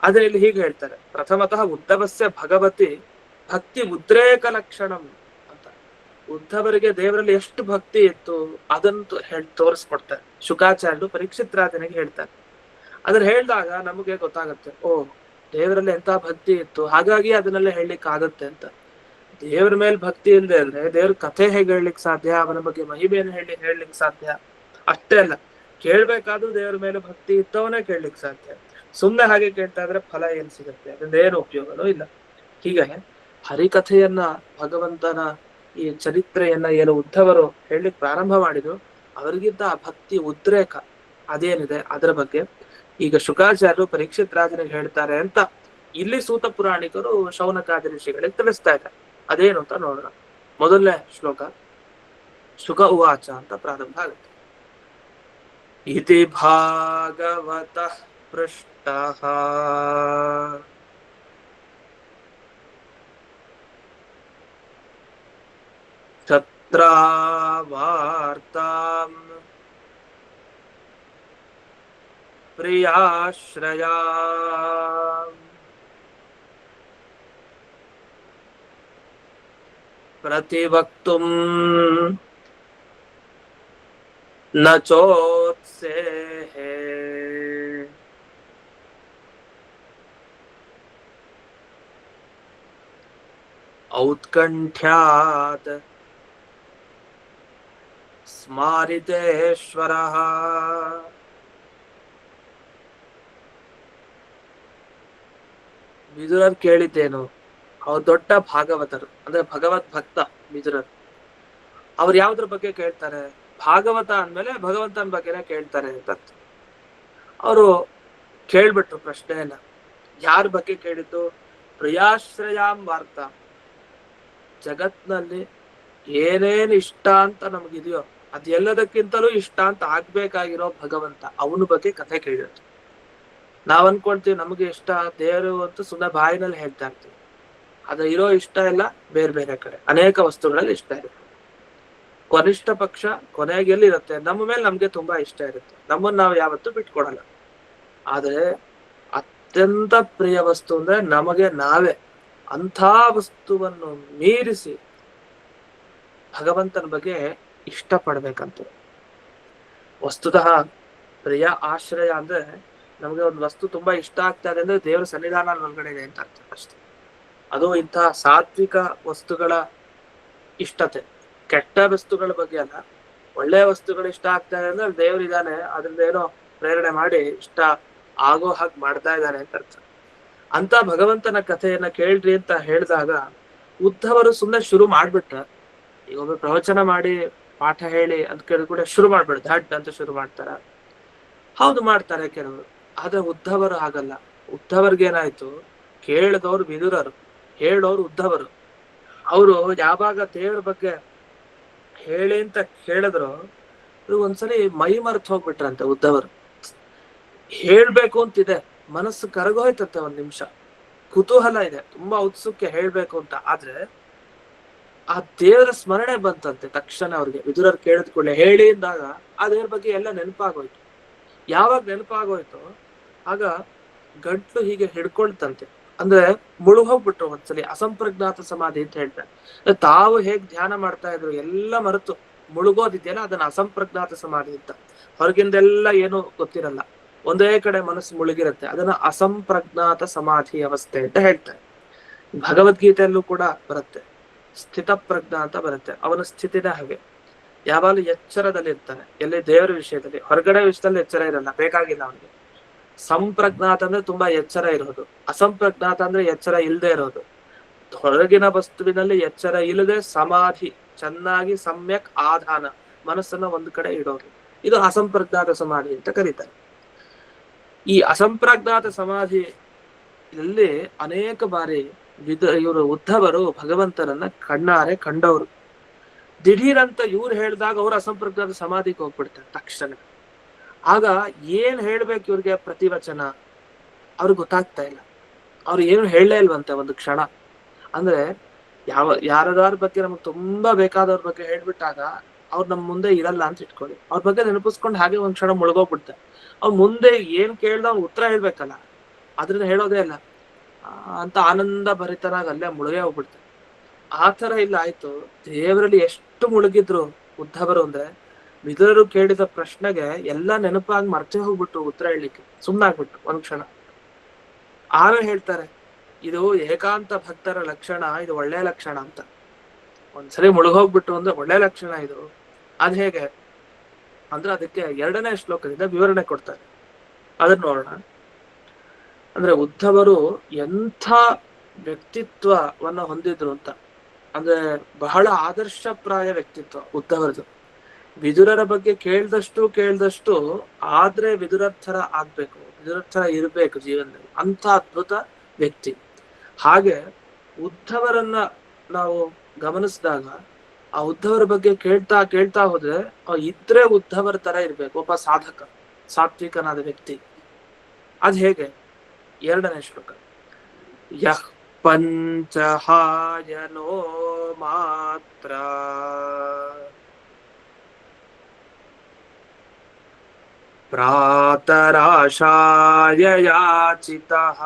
Speaker 1: ಆದ್ರೆ ಇಲ್ಲಿ ಹೀಗೆ ಹೇಳ್ತಾರೆ, ಪ್ರಥಮತಃ ಉದ್ಧವಸ್ಯ ಭಗವತಿ ಭಕ್ತಿ ಉದ್ರೇಕ ಲಕ್ಷಣಂ ಅಂತ. ಉದ್ಧವರಿಗೆ ದೇವರಲ್ಲಿ ಎಷ್ಟು ಭಕ್ತಿ ಇತ್ತು ಅದನ್ನು ತೋರಿಸ್ಕೊಡ್ತಾರೆ. ಶುಕಾಚಾರ್ಯರು ಪರೀಕ್ಷಿತ್ ರಾಜನಿಗೆ ಹೇಳ್ತಾರೆ. ಅದ್ರ ಹೇಳಿದಾಗ ನಮಗೆ ಗೊತ್ತಾಗುತ್ತೆ, ಓ ದೇವರಲ್ಲಿ ಎಂತ ಭಕ್ತಿ ಇತ್ತು, ಹಾಗಾಗಿ ಅದನ್ನೆಲ್ಲ ಹೇಳಲಿಕ್ಕೆ ಆಗತ್ತೆ ಅಂತ. ದೇವ್ರ ಮೇಲೆ ಭಕ್ತಿ ಇಲ್ಲದೆ ಅಂದ್ರೆ ದೇವ್ರ ಕಥೆ ಹೇಗೆ ಹೇಳಲಿಕ್ಕೆ ಸಾಧ್ಯ, ಅವನ ಬಗ್ಗೆ ಮಹಿಮೆಯನ್ನು ಹೇಳಲಿಕ್ಕೆ ಸಾಧ್ಯ? ಅಷ್ಟೇ ಅಲ್ಲ, ಕೇಳ್ಬೇಕಾದ್ರೂ ದೇವ್ರ ಮೇಲೆ ಭಕ್ತಿ ಇತ್ತವನೇ ಕೇಳಲಿಕ್ಕೆ ಸಾಧ್ಯ. ಸುಮ್ನೆ ಹಾಗೆ ಕೇಳ್ತಾ ಇದ್ರೆ ಫಲ ಏನ್ ಸಿಗುತ್ತೆ? ಅದರಿಂದ ಏನು ಉಪಯೋಗನೂ ಇಲ್ಲ. ಹೀಗೆ ಹರಿಕಥೆಯನ್ನ, ಭಗವಂತನ ಈ ಚರಿತ್ರೆಯನ್ನ ಏನು ಉದ್ಧವರು ಹೇಳಲಿಕ್ಕೆ ಪ್ರಾರಂಭ ಮಾಡಿದ್ರು, ಅವರಿಗಿಂತ ಆ ಭಕ್ತಿ ಉದ್ರೇಕ ಅದೇನಿದೆ ಅದರ ಬಗ್ಗೆ ಈಗ ಶುಕಾಚಾರ್ಯರು ಪರೀಕ್ಷಿತ್ ರಾಜನಿಗೆ ಹೇಳ್ತಾರೆ ಅಂತ ಇಲ್ಲಿ ಸೂತ ಪುರಾಣಿಕರು ಶೌನಕಾದಿ ಋಷಿಗಳಿಗೆ ತಿಳಿಸ್ತಾ ಇದ್ದಾರೆ. ಅದೇನು ಅಂತ ನೋಡೋಣ. ಮೊದಲನೇ ಶ್ಲೋಕ ಶುಕ ಉವಾಚ ಅಂತ ಪ್ರಾರಂಭ ಆಗುತ್ತೆ. ಇತಿ ಭಾಗವತಃ ಪೃಷ್ಟಃ ಕ್ಷತ್ರಾವಾರ್ತಾಂ ಪ್ರಿಯಾಶ್ರಯಾ ಪ್ರತಿವಕ್ತುಂ ನ ಚೋತ್ಸೇಹೇ ಔತ್ಕಂಠ್ಯಾತ್ ಸ್ಮಾರಿತೇಶ್ವರಃ. ವಿದುರರು ಕೇಳಿದ್ದೇನು? ಅವ್ರು ದೊಡ್ಡ ಭಾಗವತರು, ಅಂದ್ರೆ ಭಗವತ್ ಭಕ್ತ ವಿದುರರು. ಅವ್ರು ಯಾವ್ದ್ರ ಬಗ್ಗೆ ಕೇಳ್ತಾರೆ? ಭಾಗವತ ಅಂದ್ಮೇಲೆ ಭಗವಂತನ ಬಗ್ಗೆನೇ ಕೇಳ್ತಾರೆ ಅಂತ. ಅವರು ಕೇಳ್ಬಿಟ್ರು ಪ್ರಶ್ನೆಯನ್ನ. ಯಾರ ಬಗ್ಗೆ ಕೇಳಿದ್ದು? ಪ್ರಿಯಾಶ್ರಯಾಂ ವಾರ್ತಾ, ಜಗತ್ನಲ್ಲಿ ಏನೇನ್ ಇಷ್ಟ ಅಂತ ನಮಗಿದೆಯೋ ಅದೆಲ್ಲದಕ್ಕಿಂತಲೂ ಇಷ್ಟ ಅಂತ ಆಗ್ಬೇಕಾಗಿರೋ ಭಗವಂತ, ಅವನ ಬಗ್ಗೆ ಕಥೆ ಕೇಳಿದ್ರು. ನಾವ್ ಅನ್ಕೊಳ್ತೀವಿ ನಮಗೆ ಇಷ್ಟ ದೇವರು ಅಂತ ಸುಮ್ಮನೆ ಬಾಯಿನಲ್ಲಿ ಹೇಳ್ತಾ ಇರ್ತೀವಿ. ಅದ್ರ ಇರೋ ಇಷ್ಟ ಎಲ್ಲ ಬೇರೆ ಬೇರೆ ಕಡೆ ಅನೇಕ ವಸ್ತುಗಳಲ್ಲಿ ಇಷ್ಟ ಇರುತ್ತೆ. ಕನಿಷ್ಠ ಪಕ್ಷ ಕೊನೆಗೆಲ್ಲಿ ಇರುತ್ತೆ, ನಮ್ಮ ಮೇಲೆ ನಮ್ಗೆ ತುಂಬಾ ಇಷ್ಟ ಇರುತ್ತೆ, ನಮ್ಮನ್ನ ನಾವು ಯಾವತ್ತೂ ಬಿಟ್ಕೊಡಲ್ಲ. ಆದ್ರೆ ಅತ್ಯಂತ ಪ್ರಿಯ ವಸ್ತು ಅಂದ್ರೆ ನಮಗೆ ನಾವೇ ಅಂಥ ವಸ್ತುವನ್ನು ಮೀರಿಸಿ ಭಗವಂತನ ಬಗ್ಗೆ ಇಷ್ಟ ಪಡ್ಬೇಕಂತ. ವಸ್ತುತಃ ಪ್ರಿಯ ಆಶ್ರಯ ಅಂದ್ರೆ ನಮ್ಗೆ ಒಂದು ವಸ್ತು ತುಂಬಾ ಇಷ್ಟ ಆಗ್ತಾ ಇದೆ ಅಂದ್ರೆ ದೇವರ ಸನ್ನಿಧಾನ ಒಳಗಡೆ ಇದೆ ಅಂತ ಅರ್ಥ ಅಷ್ಟೇ. ಅದು ಇಂತಹ ಸಾತ್ವಿಕ ವಸ್ತುಗಳ ಇಷ್ಟತೆ, ಕೆಟ್ಟ ವಸ್ತುಗಳ ಬಗ್ಗೆ ಅಲ್ಲ. ಒಳ್ಳೆಯ ವಸ್ತುಗಳು ಇಷ್ಟ ಆಗ್ತಾ ಇದೆ ಅಂದ್ರೆ ದೇವರಿದ್ದಾನೆ, ಅದ್ರಿಂದ ಏನೋ ಪ್ರೇರಣೆ ಮಾಡಿ ಇಷ್ಟ ಆಗೋ ಹಾಗೆ ಮಾಡ್ತಾ ಇದ್ದಾನೆ ಅಂತ ಅರ್ಥ. ಅಂತ ಭಗವಂತನ ಕಥೆಯನ್ನ ಕೇಳ್ರಿ ಅಂತ ಹೇಳಿದಾಗ ಉದ್ಧವರು ಸುಮ್ಮನೆ ಶುರು ಮಾಡ್ಬಿಟ್ರ. ಈಗ ಒಬ್ಬ ಪ್ರವಚನ ಮಾಡಿ ಪಾಠ ಹೇಳಿ ಅಂತ ಕೇಳಿದ ಕೂಡ ಶುರು ಮಾಡ್ಬಿಡ ಧಡ್ ಅಂತ ಶುರು ಮಾಡ್ತಾರ. ಹೌದು ಮಾಡ್ತಾರೆ ಕೆಲವರು, ಆದ್ರೆ ಉದ್ಧವರು ಹಾಗಲ್ಲ. ಉದ್ಧವರ್ಗೇನಾಯ್ತು, ಕೇಳಿದವ್ರು ವಿದುರರು, ಹೇಳೋರು ಉದ್ಧವರು. ಅವರು ಯಾವಾಗ ದೇವ್ರ ಬಗ್ಗೆ ಹೇಳಿ ಅಂತ ಕೇಳಿದ್ರು ಒಂದ್ಸಲಿ ಮೈ ಮರೆತು ಹೋಗ್ಬಿಟ್ರಂತೆ ಉದ್ಧವರು. ಹೇಳ್ಬೇಕು ಅಂತಿದೆ, ಮನಸ್ಸು ಕರಗೋಯ್ತಂತೆ ಒಂದ್ ನಿಮಿಷ, ಕುತೂಹಲ ಇದೆ, ತುಂಬಾ ಉತ್ಸುಕ್ಕೆ ಹೇಳ್ಬೇಕು ಅಂತ. ಆದ್ರೆ ಆ ದೇವರ ಸ್ಮರಣೆ ಬಂತಂತೆ ತಕ್ಷಣ ಅವ್ರಿಗೆ. ವಿದುರರು ಕೇಳಿದ ಕೂಡಲೇ ಹೇಳಿ ಅಂದಾಗ ಆ ದೇವ್ರ ಬಗ್ಗೆ ಎಲ್ಲ ನೆನಪಾಗೋಯ್ತು. ಯಾವಾಗ ನೆನಪಾಗೋಯ್ತು ಆಗ ಗಂಟ್ಲು ಹೀಗೆ ಹಿಡ್ಕೊಳ್ತಂತೆ, ಅಂದ್ರೆ ಮುಳುಗೋಗ್ಬಿಟ್ರು ಒಂದ್ಸಲಿ. ಅಸಂಪ್ರಜ್ಞಾತ ಸಮಾಧಿ ಅಂತ ಹೇಳ್ತಾರೆ. ತಾವು ಹೇಗ್ ಧ್ಯಾನ ಮಾಡ್ತಾ ಇದ್ರು ಎಲ್ಲ ಮರೆತು ಮುಳುಗೋದಿದೆಯಲ್ಲ ಅದನ್ನ ಅಸಂಪ್ರಜ್ಞಾತ ಸಮಾಧಿ ಅಂತ. ಹೊರಗಿಂದೆಲ್ಲ ಏನು ಗೊತ್ತಿರಲ್ಲ, ಒಂದೇ ಕಡೆ ಮನಸ್ಸು ಮುಳುಗಿರುತ್ತೆ, ಅದನ್ನ ಅಸಂಪ್ರಜ್ಞಾತ ಸಮಾಧಿ ಅವಸ್ಥೆ ಅಂತ ಹೇಳ್ತಾರೆ. ಭಗವದ್ಗೀತೆಯಲ್ಲೂ ಕೂಡ ಬರುತ್ತೆ, ಸ್ಥಿತ ಪ್ರಜ್ಞಾ ಅಂತ ಬರುತ್ತೆ. ಅವನ ಸ್ಥಿತಿನೇ ಹಾಗೆ, ಯಾವಾಗಲೂ ಎಚ್ಚರದಲ್ಲಿರ್ತಾನೆ. ಎಲ್ಲಿ ದೇವರ ವಿಷಯದಲ್ಲಿ, ಹೊರಗಡೆ ವಿಷಯದಲ್ಲಿ ಎಚ್ಚರ ಇರಲ್ಲ, ಬೇಕಾಗಿಲ್ಲ ಅವನಿಗೆ. ಸಂಪ್ರಜ್ಞಾತ ಅಂದ್ರೆ ತುಂಬಾ ಎಚ್ಚರ ಇರೋದು, ಅಸಂಪ್ರಜ್ಞಾತ ಅಂದ್ರೆ ಎಚ್ಚರ ಇಲ್ಲದೆ ಇರೋದು. ಹೊರಗಿನ ವಸ್ತುವಿನಲ್ಲಿ ಎಚ್ಚರ ಇಲ್ಲದೆ ಸಮಾಧಿ, ಚೆನ್ನಾಗಿ ಸಮ್ಯಕ್ ಆಧಾನ, ಮನಸ್ಸನ್ನ ಒಂದ್ ಕಡೆ ಇಡೋದು, ಇದು ಅಸಂಪ್ರಜ್ಞಾತ ಸಮಾಧಿ ಅಂತ ಕರೀತಾರೆ. ಈ ಅಸಂಪ್ರಾಜ್ಞಾತ ಸಮಾಧಿಯಲ್ಲಿ ಅನೇಕ ಬಾರಿ ಇವರು ಉದ್ಧವರು ಭಗವಂತನನ್ನ ಕಣ್ಣಾರೆ ಕಂಡವರು. ದಿಢೀರಂತ ಇವ್ರು ಹೇಳಿದಾಗ ಅವ್ರು ಅಸಂಪ್ರಾಜ್ಞಾತ ಸಮಾಧಿಗೆ ಹೋಗ್ಬಿಡ್ತಾರೆ ತಕ್ಷಣ. ಆಗ ಏನ್ ಹೇಳ್ಬೇಕು ಇವ್ರಿಗೆ ಪ್ರತಿವಚನ ಅವ್ರಿಗೆ ಗೊತ್ತಾಗ್ತಾ ಇಲ್ಲ. ಅವ್ರು ಏನು ಹೇಳಲೇ ಇಲ್ವಂತೆ ಒಂದು ಕ್ಷಣ. ಅಂದ್ರೆ ಯಾರದಾರ ಬಗ್ಗೆ ನಮಗ್ ತುಂಬಾ ಬೇಕಾದವ್ರ ಬಗ್ಗೆ ಹೇಳ್ಬಿಟ್ಟಾಗ ಅವ್ರು ನಮ್ ಮುಂದೆ ಇರಲ್ಲ ಅಂತ ಇಟ್ಕೊಳ್ಳಿ. ಅವ್ರ ಬಗ್ಗೆ ನೆನಪಿಸ್ಕೊಂಡು ಹಾಗೆ ಒಂದ್ ಕ್ಷಣ ಮುಳುಗೋಗ್ಬಿಡ್ತಾರೆ. ಅವ್ರು ಮುಂದೆ ಏನ್ ಕೇಳ್ದ ಅವ್ನು ಉತ್ತರ ಹೇಳ್ಬೇಕಲ್ಲ, ಅದ್ರಿಂದ ಹೇಳೋದೇ ಇಲ್ಲ ಅಂತ ಆನಂದ ಭರಿತನಾಗ ಅಲ್ಲೇ ಮುಳುಗೇ ಹೋಗ್ಬಿಡ್ತಾರೆ. ಆ ತರ ಇಲ್ಲ ಆಯ್ತು. ದೇವರಲ್ಲಿ ಎಷ್ಟು ಮುಳುಗಿದ್ರು ಉದ್ಧವರು ಅಂದ್ರೆ, ವಿದುರರು ಕೇಳಿದ ಪ್ರಶ್ನೆಗೆ ಎಲ್ಲಾ ನೆನಪಾಗಿ ಮರ್ತೆ ಹೋಗ್ಬಿಟ್ಟು ಉತ್ತರ ಹೇಳಲಿಕ್ಕೆ ಸುಮ್ನಾಗ್ಬಿಟ್ಟು ಒಂದ್ ಕ್ಷಣ. ಆಮೇಲೆ ಹೇಳ್ತಾರೆ, ಇದು ಏಕಾಂತ ಭಕ್ತರ ಲಕ್ಷಣ, ಇದು ಒಳ್ಳೆ ಲಕ್ಷಣ ಅಂತ. ಒಂದ್ಸರಿ ಮುಳುಗೋಗ್ಬಿಟ್ಟು ಅಂದ್ರೆ ಒಳ್ಳೆ ಲಕ್ಷಣ ಇದು. ಅದ್ ಹೇಗೆ ಅಂದ್ರೆ ಅದಕ್ಕೆ 2ನೇ ಶ್ಲೋಕದಿಂದ ವಿವರಣೆ ಕೊಡ್ತಾರೆ, ಅದನ್ನ ನೋಡೋಣ. ಅಂದ್ರೆ ಉದ್ಧವರು ಎಂಥ ವ್ಯಕ್ತಿತ್ವವನ್ನ ಹೊಂದಿದ್ರು ಅಂತ. ಅಂದ್ರೆ ಬಹಳ ಆದರ್ಶಪ್ರಾಯ ವ್ಯಕ್ತಿತ್ವ ಉದ್ಧವರದು. ವಿದುರರ ಬಗ್ಗೆ ಕೇಳ್ದಷ್ಟು ಆದ್ರೆ ವಿದುರರ ಥರ ಆಗ್ಬೇಕು, ವಿದುರರ ಥರ ಇರ್ಬೇಕು ಜೀವನದಲ್ಲಿ, ಅಂತ ಅದ್ಭುತ ವ್ಯಕ್ತಿ. ಹಾಗೆ ಉದ್ಧವರನ್ನ ನಾವು ಗಮನಿಸಿದಾಗ ಆ ಉದ್ಧವರ ಬಗ್ಗೆ ಕೇಳ್ತಾ ಹೋದ್ರೆ ಇದ್ರೆ ಉದ್ಧವರ ತರ ಇರ್ಬೇಕು, ಒಬ್ಬ ಸಾಧಕ ಸಾತ್ವಿಕನಾದ ವ್ಯಕ್ತಿ. ಅದ್ ಹೇಗೆ? 2ನೇ ಶ್ಲೋಕ. ಯಃ ಪಂಚಹಾಯನೋ ಮಾತ್ರ ಪ್ರಾತರಾಶಾಯ ಯಾಚಿತಃ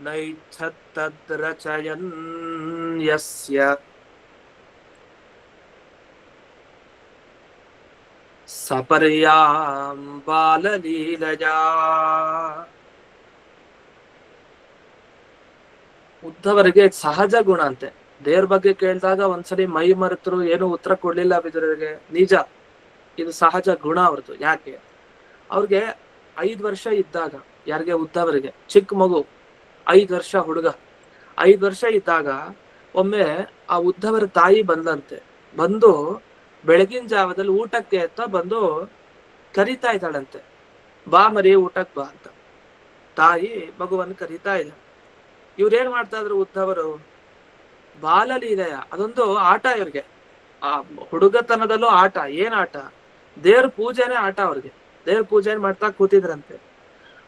Speaker 1: ನೈಚ್ಛತ್ತದ್ರಚಯನ್ ಯಸ್ಯ ಸಪರ್ಯಾಂ ಬಾಲಲೀಲಜಾ. ಉದ್ಧವರಿಗೆ ಸಹಜ ಗುಣ ಅಂತೆ. ದೇವ್ರ ಬಗ್ಗೆ ಕೇಳಿದಾಗ ಒಂದ್ಸಲಿ ಮೈ ಮರೆತರು, ಏನು ಉತ್ತರ ಕೊಡ್ಲಿಲ್ಲ ವಿದುರರಿಗೆ, ನಿಜ, ಇದು ಸಹಜ ಗುಣ ಅವ್ರದ್ದು. ಯಾಕೆ? ಅವ್ರಿಗೆ 5 ವರ್ಷ ಇದ್ದಾಗ, ಯಾರಿಗೆ? ಉದ್ಧವರಿಗೆ ಚಿಕ್ಕ ಮಗು, 5 ವರ್ಷ ಹುಡುಗ, 5 ವರ್ಷ ಇದ್ದಾಗ ಒಮ್ಮೆ ಆ ಉದ್ಧವರ ತಾಯಿ ಬಂದಂತೆ. ಬಂದು ಬೆಳಗಿನ ಜಾವದಲ್ಲಿ ಊಟಕ್ಕೆ ಅಂತ ಬಂದು ಕರಿತಾ ಇದ್ದಾಳಂತೆ, ಬಾ ಮರಿ ಊಟಕ್ ಬಾ ಅಂತ. ತಾಯಿ ಮಗುವನ್ನು ಕರಿತಾ ಇದ್ದ. ಇವ್ರೇನ್ ಮಾಡ್ತಾ ಇದ್ರು ಉದ್ಧವರು? ಬಾಲಲೀಲೆಯ ಅದೊಂದು ಆಟ ಇವ್ರಿಗೆ. ಆ ಹುಡುಗತನದಲ್ಲೂ ಆಟ. ಏನ್ ಆಟ? ದೇವ್ರ ಪೂಜೆನೇ ಆಟ ಅವ್ರಿಗೆ. ದೇವ್ರ ಪೂಜೆ ಮಾಡ್ತಾ ಕೂತಿದ್ರಂತೆ.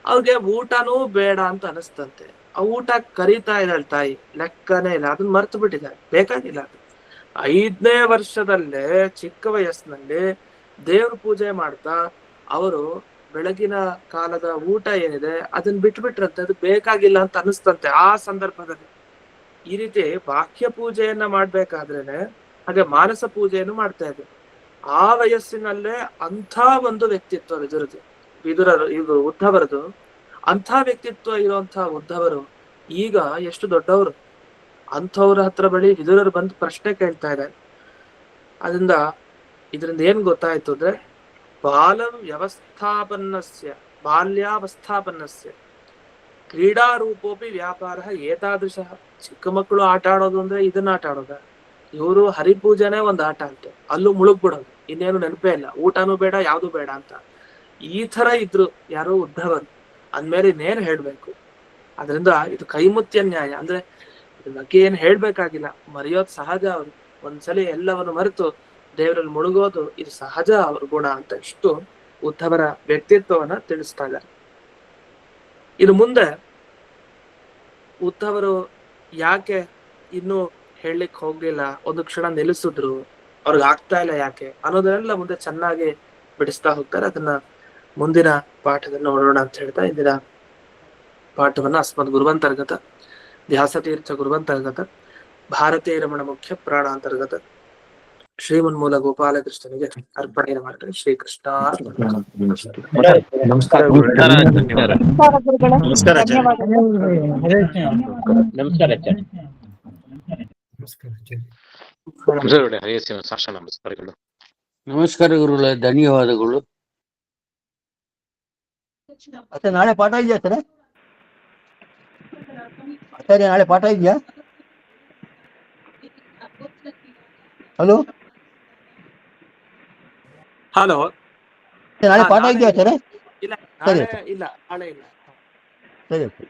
Speaker 1: ಅವ್ರಿಗೆ ಊಟನೂ ಬೇಡ ಅಂತ ಅನಿಸ್ತಂತೆ. ಆ ಊಟ ಕರಿತಾ ಇದ್ದಾಳೆ ತಾಯಿ, ಲೆಕ್ಕನೇ ಇಲ್ಲ, ಅದನ್ನ ಮರ್ತು ಬಿಟ್ಟಿದ್ದಾರೆ, ಬೇಕಾಗಿಲ್ಲ ಅದು. 5ನೇ ವರ್ಷದಲ್ಲೇ ಚಿಕ್ಕ ವಯಸ್ಸಿನಲ್ಲಿ ದೇವ್ರ ಪೂಜೆ ಮಾಡ್ತಾ ಅವರು ಬೆಳಗಿನ ಕಾಲದ ಊಟ ಏನಿದೆ ಅದನ್ನ ಬಿಟ್ಬಿಟ್ರಂತೆ, ಅದು ಬೇಕಾಗಿಲ್ಲ ಅಂತ ಅನಿಸ್ತಂತೆ ಆ ಸಂದರ್ಭದಲ್ಲಿ. ಈ ರೀತಿ ಬಾಹ್ಯ ಪೂಜೆಯನ್ನ ಮಾಡ್ಬೇಕಾದ್ರೇನೆ ಹಾಗೆ ಮಾನಸ ಪೂಜೆಯನ್ನು ಮಾಡ್ತಾ ಇದ್ರು. ಆ ವಯಸ್ಸಿನಲ್ಲೇ ಅಂಥ ಒಂದು ವ್ಯಕ್ತಿತ್ವ ವಿದುರರು ಇದು ಉದ್ಧವರದು. ಅಂಥ ವ್ಯಕ್ತಿತ್ವ ಇರುವಂತಹ ಉದ್ಧವರು ಈಗ ಎಷ್ಟು ದೊಡ್ಡವರು. ಅಂಥವ್ರ ಹತ್ರ ಬಳಿ ವಿದುರರು ಬಂದು ಪ್ರಶ್ನೆ ಕೇಳ್ತಾ ಇದ್ದಾರೆ. ಇದರಿಂದ ಏನ್ ಗೊತ್ತಾಯ್ತು ಅಂದ್ರೆ, ಬಾಲ್ಯಾವಸ್ಥಾಪನ್ನಸ್ಯ ಕ್ರೀಡಾರೂಪೋಪಿ ವ್ಯಾಪಾರ ಏತಾದೃಶ. ಚಿಕ್ಕ ಮಕ್ಕಳು ಆಟ ಆಡೋದು ಅಂದ್ರೆ ಇದನ್ನ ಆಟ ಆಡೋದ? ಇವರು ಹರಿಪೂಜೆನೇ ಒಂದು ಆಟ ಅಂತೆ, ಅಲ್ಲೂ ಮುಳುಗ್ಬಿಡೋದು, ಇನ್ನೇನು ನೆನಪೇ ಇಲ್ಲ, ಊಟನೂ ಬೇಡ ಯಾವ್ದು ಬೇಡ ಅಂತ. ಈ ತರ ಇದ್ರು ಯಾರೋ ಉದ್ಧವರು ಅಂದ್ಮೇಲೆ ಇನ್ನೇನ್ ಹೇಳ್ಬೇಕು. ಅದರಿಂದ ಇದು ಕೈಮುತ್ಯ ನ್ಯಾಯ. ಅಂದ್ರೆ ಇದ್ರ ಬಗ್ಗೆ ಏನ್ ಹೇಳ್ಬೇಕಾಗಿಲ್ಲ, ಮರೆಯೋದ್ ಸಹಜ. ಅವ್ರು ಒಂದ್ಸಲಿ ಎಲ್ಲವನ್ನು ಮರೆತು ದೇವರಲ್ಲಿ ಮುಳುಗೋದು ಇದು ಸಹಜ ಅವ್ರ ಗುಣ ಅಂತ ಇಷ್ಟು ಉದ್ಧವರ ವ್ಯಕ್ತಿತ್ವವನ್ನ ತಿಳಿಸ್ತಾ ಇದ್ದಾರೆ. ಇನ್ನು ಮುಂದೆ ಉದ್ಧವರು ಯಾಕೆ ಇನ್ನು ಹೇಳಲಿಕ್ಕೆ ಹೋಗ್ಲಿಲ್ಲ, ಒಂದು ಕ್ಷಣ ನಿಲ್ಲಿಸಿದ್ರು, ಅವ್ರಿಗೆ ಆಗ್ತಾ ಇಲ್ಲ ಯಾಕೆ ಅನ್ನೋದನ್ನೆಲ್ಲ ಮುಂದೆ ಚೆನ್ನಾಗಿ ಬಿಡಿಸ್ತಾ ಹೋಗ್ತಾರೆ. ಅದನ್ನ ಮುಂದಿನ ಪಾಠದಲ್ಲಿ ನೋಡೋಣ ಅಂತ ಹೇಳ್ತಾ ಇಂದಿನ ಪಾಠವನ್ನ ಅಸ್ಮದ್ ಗುರುವಂತರ್ಗತ ಧ್ಯಾಸತೀರ್ಥ ಗುರುವಂತರ್ಗತ ಭಾರತೀಯ ರಮಣ ಮುಖ್ಯ ಪ್ರಾಣಾಂತರ್ಗತ ಶ್ರೀಮನ್ಮೂಲ ಗೋಪಾಲಕೃಷ್ಣನಿಗೆ ಅರ್ಪಣೆ ಮಾಡ್ತಾರೆ. ಶ್ರೀಕೃಷ್ಣ
Speaker 2: ನಮಸ್ಕಾರ.
Speaker 3: ನಮಸ್ಕಾರ ಗುರುಗಳೇ, ಧನ್ಯವಾದಗಳು.
Speaker 2: ಮತ್ತೆ ನಾಳೆ ಪಾಠ ಇದೆಯಾ ಸರ್? ಆಚಾರ್ಯ ನಾಳೆ ಪಾಠ ಇದೆಯಾ? Hello
Speaker 1: hello.
Speaker 2: ನಾಳೆ ಪಾಠ ಇದೆಯಾ ಸರ್?
Speaker 1: ಇಲ್ಲ
Speaker 2: ಸರಿ
Speaker 1: ನಾಳೆ ಇಲ್ಲ.
Speaker 2: ಸರಿ ಸರಿ.